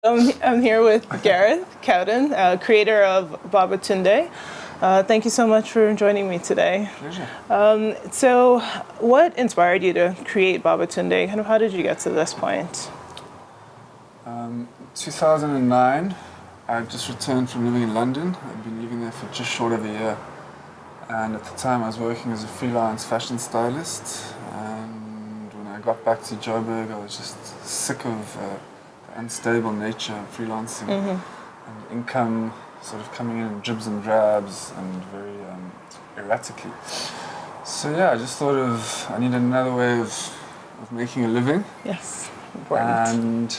I'm here with Gareth Cowden, creator of Babatunde. Thank you so much for joining me today. Pleasure. So, what inspired you to create Babatunde? Kind of how did you get to this point? 2009, I just returned from living in London. I'd been living there for just short of a year. And at the time I was working as a freelance fashion stylist. And when I got back to Joburg, I was just sick of the unstable nature of freelancing and income sort of coming in dribs and drabs and very erratically. So yeah, I just thought I needed another way of making a living. Yes, important. And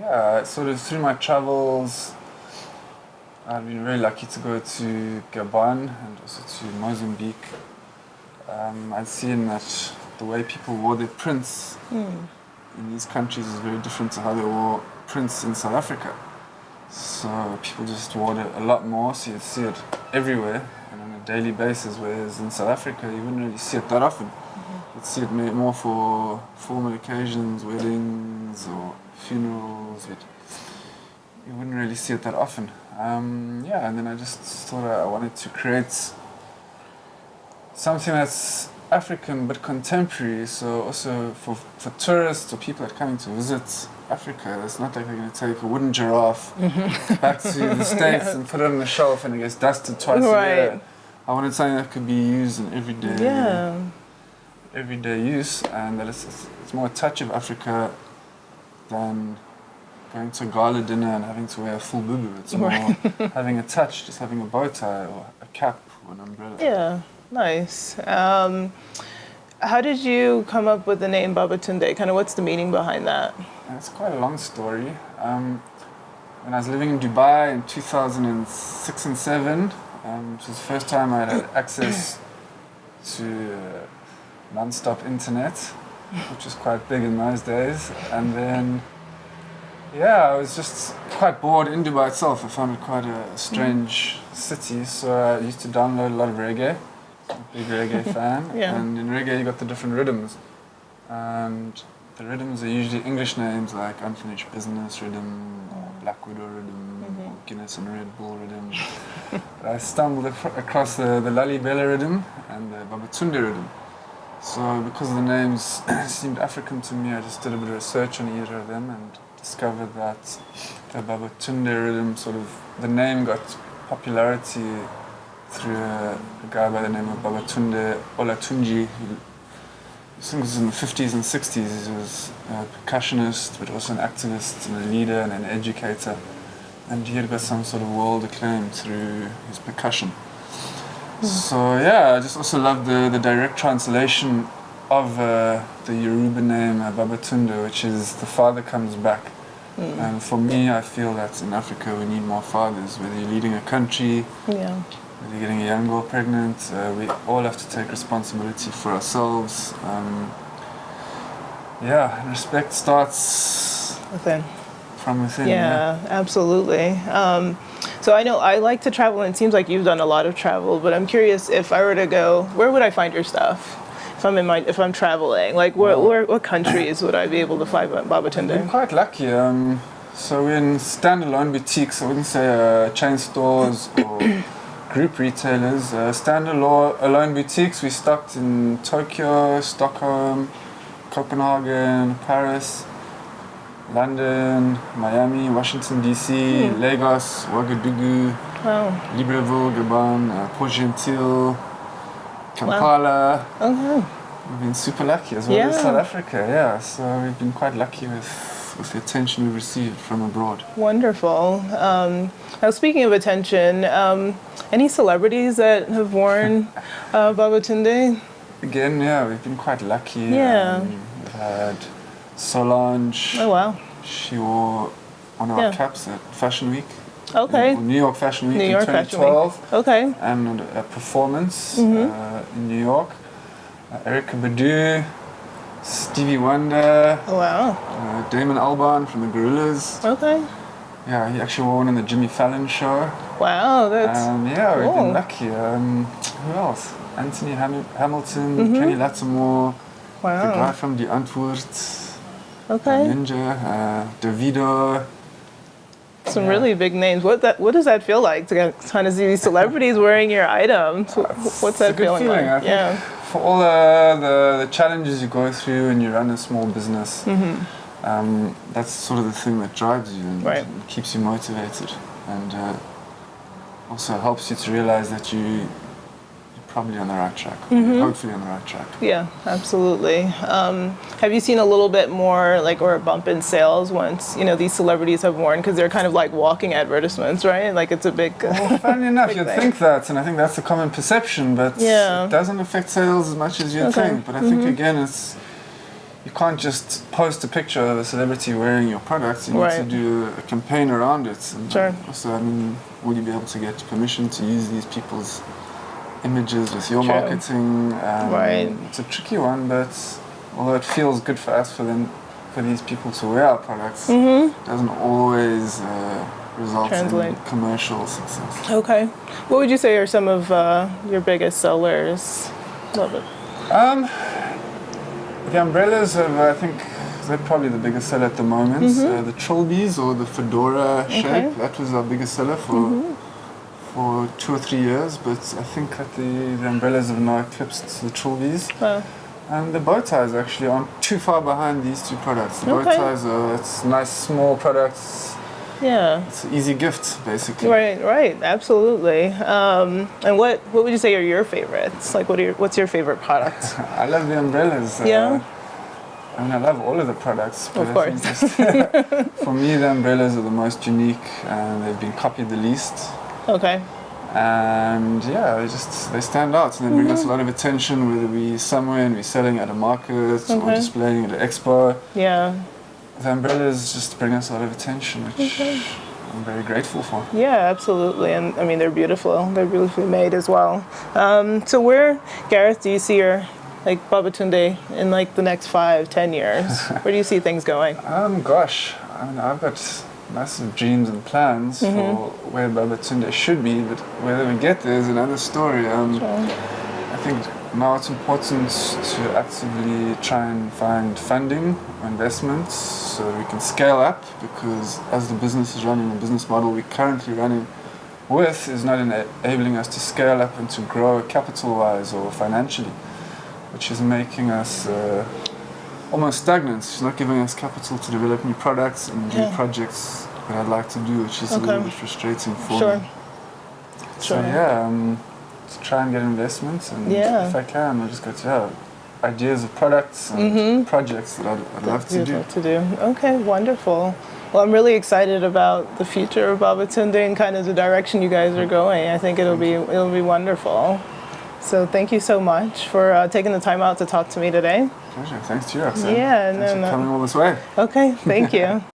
yeah, sort of through my travels, I've been very lucky to go to Gabon and also to Mozambique. I'd seen that the way people wore their prints in these countries is very different to how they wore prints in South Africa. So people just wore it a lot more, so you'd see it everywhere and on a daily basis, whereas in South Africa you wouldn't really see it that often. You'd see it more for formal occasions, weddings or funerals. You wouldn't really see it that often. And then I just thought I wanted to create something that's African but contemporary, so also for tourists or people that are coming to visit Africa, it's not like they're going to take a wooden giraffe back to the States and put it on the shelf and it gets dusted twice a year. I wanted something that could be used in everyday use, and that it's more a touch of Africa than going to a gala dinner and having to wear a full boo-boo. It's more having a touch, just having a bow tie or a cap or an umbrella. Yeah, nice. How did you come up with the name Babatunde? Kind of what's the meaning behind that? It's quite a long story. When I was living in Dubai in 2006 and 7, which was the first time I had access to non-stop internet, which was quite big in those days. And then I was just quite bored in Dubai itself. I found it quite a strange city, so I used to download a lot of reggae. I'm a big reggae fan. And in reggae you got the different rhythms. And the rhythms are usually English names like Unfinished Business rhythm, or Black Widow rhythm, or Guinness and Red Bull rhythm. But I stumbled across the Lalibela rhythm and the Babatunde rhythm. So because the names seemed African to me, I just did a bit of research on either of them and discovered that the Babatunde rhythm the name got popularity through a guy by the name of Babatunde Olatunji. I think it was in the 50s and 60s. He was a percussionist, but also an activist and a leader and an educator. And he had got some sort of world acclaim through his percussion. So I just also love the direct translation of the Yoruba name Babatunde, which is the father comes back. And for me, I feel that in Africa we need more fathers, whether you're leading a country, whether you're getting a young girl pregnant, we all have to take responsibility for ourselves. And respect starts from within. Yeah, absolutely. So I know I like to travel, and it seems like you've done a lot of travel, but I'm curious, if I were to go, where would I find your stuff? If I'm traveling, like what countries would I be able to find Babatunde? I'm quite lucky. So we're in standalone boutiques. I wouldn't say chain stores or group retailers. Standalone boutiques. We stocked in Tokyo, Stockholm, Copenhagen, Paris, London, Miami, Washington DC, Lagos, Ouagadougou, Libreville, Gabon, Port-Gentil, Kampala. We've been super lucky as well as South Africa, so we've been quite lucky with the attention we've received from abroad. Wonderful. Now speaking of attention, any celebrities that have worn Babatunde? Again, we've been quite lucky. We've had Solange. Oh wow. She wore one of our caps at Fashion Week. Okay. New York Fashion Week in 2012. Okay. And a performance in New York. Erykah Badu, Stevie Wonder. Oh, wow. Damon Albarn from the Gorillaz. Okay. Yeah, he actually wore one in the Jimmy Fallon show. Wow, that's we've been lucky. Who else? Anthony Hamilton, Kenny Lattimore, the guy from The Antwoord, Okay. Ninja, Davido. Some Yeah. really big names. What does that feel like to kind of see these celebrities wearing your items? What's that It's a good feeling like? I think for all the challenges you go through when you run a small business, that's sort of the thing that drives you and Right. keeps you motivated, and also helps you to realize that you're probably on the right track, hopefully on the right track. Yeah, absolutely. Have you seen a little bit more like or a bump in sales once these celebrities have worn because they're kind of like walking advertisements, right? Like it's a big. Well, funny enough, big you'd thing. think that, and I think that's a common perception, but Yeah. it doesn't affect sales as much as you'd Okay. think. But I think again, you can't just post a picture of a celebrity wearing your products. You need to Right. do a campaign around it. And Sure. also, I mean, will you be able to get permission to use these people's images with your True. marketing? Right. It's a tricky one, but although it feels good for us, for these people to wear our products, it doesn't always result Translate. in commercial success. Okay. What would you say are some of your biggest sellers? Love it. The umbrellas I think they're probably the biggest seller at the moment. The trilbies or the fedora shape, that was our biggest seller for 2 or 3 years, but I think that the umbrellas have now eclipsed the trilbies. Wow. And the bow ties actually aren't too far behind these two products. The bow Okay. ties it's nice small products. Yeah. It's an easy gift basically. Right, absolutely. And what would you say are your favorites? Like, what's your favorite product? I love the umbrellas. Yeah. I mean, I love all of the products. But Of I course. think just, for me, the umbrellas are the most unique and they've been copied the least. Okay. And yeah, they stand out and they bring us a lot of attention, whether we're somewhere and we're selling at a market or displaying at an expo. Yeah. The umbrellas just bring us a lot of attention, which I'm very grateful for. Yeah, absolutely. And I mean, they're beautiful. They're beautifully made as well. So where, Gareth, do you see your Babatunde in like the next 5-10 years? Where do you see things going? Gosh, I mean, I've got massive dreams and plans for where Babatunde should be, but whether we get there is another story. I think now it's important to actively try and find funding, investments, so we can scale up, because as the business is running, the business model we're currently running with is not enabling us to scale up and to grow capital-wise or financially, which is making us almost stagnant. It's not giving us capital to develop new products and do projects that I'd like to do, which is a little bit frustrating for me. So to try and get investments, and if I can, I'll just go to ideas of products and projects that I'd love to do. Okay, wonderful. Well, I'm really excited about the future of Babatunde and kind of the direction you guys are going. I think it'll be wonderful. So thank you so much for taking the time out to talk to me today. Pleasure. Thanks to you, Roxanne. Yeah, Thanks for coming all this way. Okay, thank you.